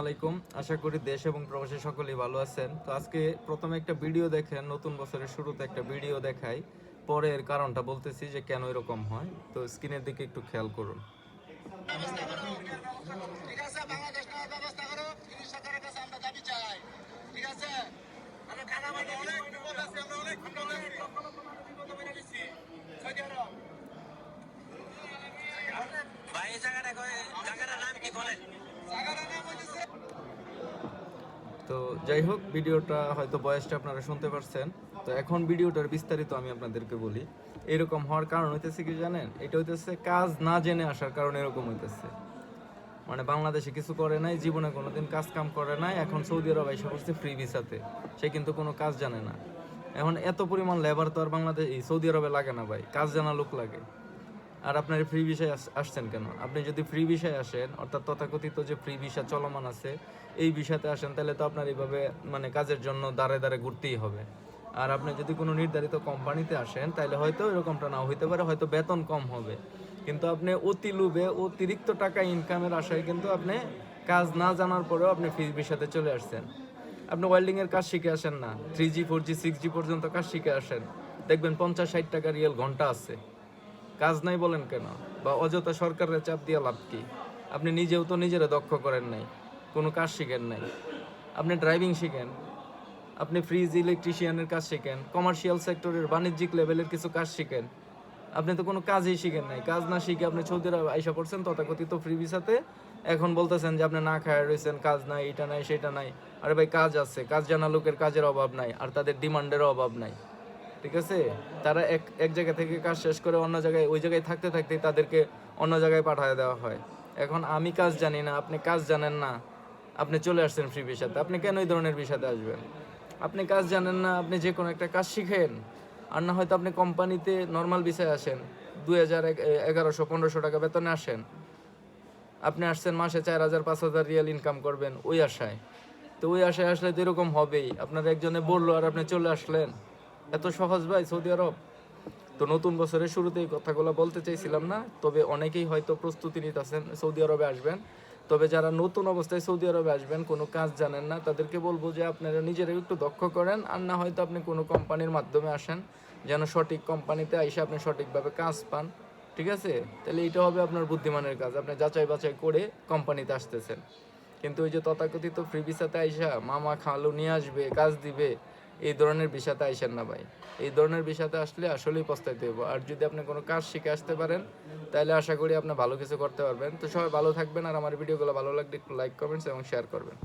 আলাইকুম। আশা করি দেশ এবং প্রবাসী সকলেই ভালো আছেন। তো আজকে প্রথমে একটা ভিডিও দেখেন, নতুন বছরের শুরুতে একটা ভিডিও দেখাই, পরে এর কারণটা বলতেছি যে কেন এরকম হয়। তো স্ক্রিনের দিকে একটু খেয়াল করুন। ঠিক আছে, বাংলাদেশ নেওয়ার ব্যবস্থা করো। ৩০ সরকারের কাছে আমরা দাবি চাই। ঠিক আছে, আমরা কানামাইতে অনেক বিপদ আছে, আমরা অনেক বিপদ আছি। বিপদ মেনে নিচ্ছি। সৌদি আরব। ভাই এই জায়গাটার নাম কি বলেন? জায়গাটার নাম হইতেছে। তো যাই হোক, ভিডিওটা হয়তো বয়সটা আপনারা শুনতে পারছেন। তো এখন ভিডিওটার বিস্তারিত আমি আপনাদেরকে বলি। এরকম হওয়ার কারণ হইতেছে কি জানেন? এটা হইতেছে কাজ না জেনে আসার কারণে এরকম হইতেছে। মানে বাংলাদেশে কিছু করে নাই, জীবনে কোনোদিন কাজ কাম করে নাই, এখন সৌদি আরব এসে পড়ছে ফ্রি ভিসাতে। সে কিন্তু কোনো কাজ জানে না। এখন এত পরিমাণ লেবার তো আর বাংলাদেশ সৌদি আরবে লাগে না ভাই, কাজ জানা লোক লাগে। আর আপনার ফ্রি ভিসায় আসছেন কেন? আপনি যদি ফ্রি ভিসায় আসেন, অর্থাৎ তথাকথিত যে ফ্রি ভিসা চলমান আছে, এই ভিসাতে আসেন, তাহলে তো আপনার এইভাবে মানে কাজের জন্য দাঁড়ে দাঁড়ে ঘুরতেই হবে। আর আপনি যদি কোনো নির্ধারিত কোম্পানিতে আসেন, তাহলে হয়তো এরকমটা নাও হইতে পারে, হয়তো বেতন কম হবে, কিন্তু আপনি অতি লোভে অতিরিক্ত টাকা ইনকামের আশায় কিন্তু আপনি কাজ না জানার পরেও আপনি ফ্রি ভিসাতে চলে আসছেন। আপনি ওয়েল্ডিংয়ের কাজ শিখে আসেন না, 3G 4G 6G পর্যন্ত কাজ শিখে আসেন, দেখবেন 50-60 টাকা রিয়েল ঘন্টা আছে। কাজ নাই বলেন কেন? বা অযথা সরকারের চাপ দিয়ে লাভ কি? আপনি নিজেও তো নিজেরা দক্ষ করেন নাই, কোনো কাজ শিখেন নাই। আপনি ড্রাইভিং শিখেন, আপনি ফ্রিজ ইলেকট্রিশিয়ানের কাজ শিখেন, কমার্শিয়াল সেক্টরের বাণিজ্যিক লেভেলের কিছু কাজ শিখেন। আপনি তো কোনো কাজই শিখেন নাই। কাজ না শিখে আপনি সৌদি আরব আইসা পড়ছেন তথাকথিত ফ্রি ভিসাতে। এখন বলতেছেন যে আপনি না খায় রয়েছেন, কাজ নাই, এটা নাই, সেটা নাই। আরে ভাই, কাজ আছে, কাজ জানা লোকের কাজের অভাব নাই, আর তাদের ডিমান্ডেরও অভাব নাই। ঠিক আছে? তারা এক এক জায়গা থেকে কাজ শেষ করে অন্য জায়গায়, ওই জায়গায় থাকতে থাকতেই তাদেরকে অন্য জায়গায় পাঠিয়ে দেওয়া হয়। এখন আমি কাজ জানি না, আপনি কাজ জানেন না, আপনি চলে আসছেন ফ্রি ভিসাতে, আপনি কেন এই ধরনের ভিসাতে আসবেন? আপনি কাজ জানেন না, আপনি যে কোনো একটা কাজ শিখেন। আর না হয়তো আপনি কোম্পানিতে নর্মাল ভিসায় আসেন, 2000 1100-1500 টাকা বেতনে আসেন। আপনি আসছেন মাসে 4000-5000 রিয়াল ইনকাম করবেন ওই আশায়। তো ওই আশায় আসলে তো এরকম হবেই। আপনার একজনে বললো আর আপনি চলে আসলেন। এত সহজ ভাই সৌদি আরব? তো নতুন বছরের শুরুতে এই কথাগুলো বলতে চাইছিলাম না, তবে অনেকেই হয়তো প্রস্তুতি নিতেছেন সৌদি আরবে আসবেন। তবে যারা নতুন অবস্থায় সৌদি আরবে আসবেন, কোনো কাজ জানেন না, তাদেরকে বলবো যে আপনারা নিজেরাই একটু দক্ষ করেন, আর না হয়তো আপনি কোনো কোম্পানির মাধ্যমে আসেন, যেন সঠিক কোম্পানিতে আইসে আপনি সঠিকভাবে কাজ পান। ঠিক আছে? তাহলে এটা হবে আপনার বুদ্ধিমানের কাজ, আপনি যাচাই বাছাই করে কোম্পানিতে আসতেছেন। কিন্তু ওই যে তথাকথিত ফ্রি ভিসাতে আইসা মামা খালু নিয়ে আসবে, কাজ দিবে, এই ধরনের ভিসাতে আইসেন না ভাই। এই ধরনের ভিসাতে আসলে আসলেই পস্তাইতে হইব। আর যদি আপনি কোনো কাজ শিখে আসতে পারেন, তাহলে আশা করি আপনি ভালো কিছু করতে পারবেন। তো সবাই ভালো থাকবেন, আর আমার ভিডিওগুলো ভালো লাগলে একটু লাইক, কমেন্টস এবং শেয়ার করবেন।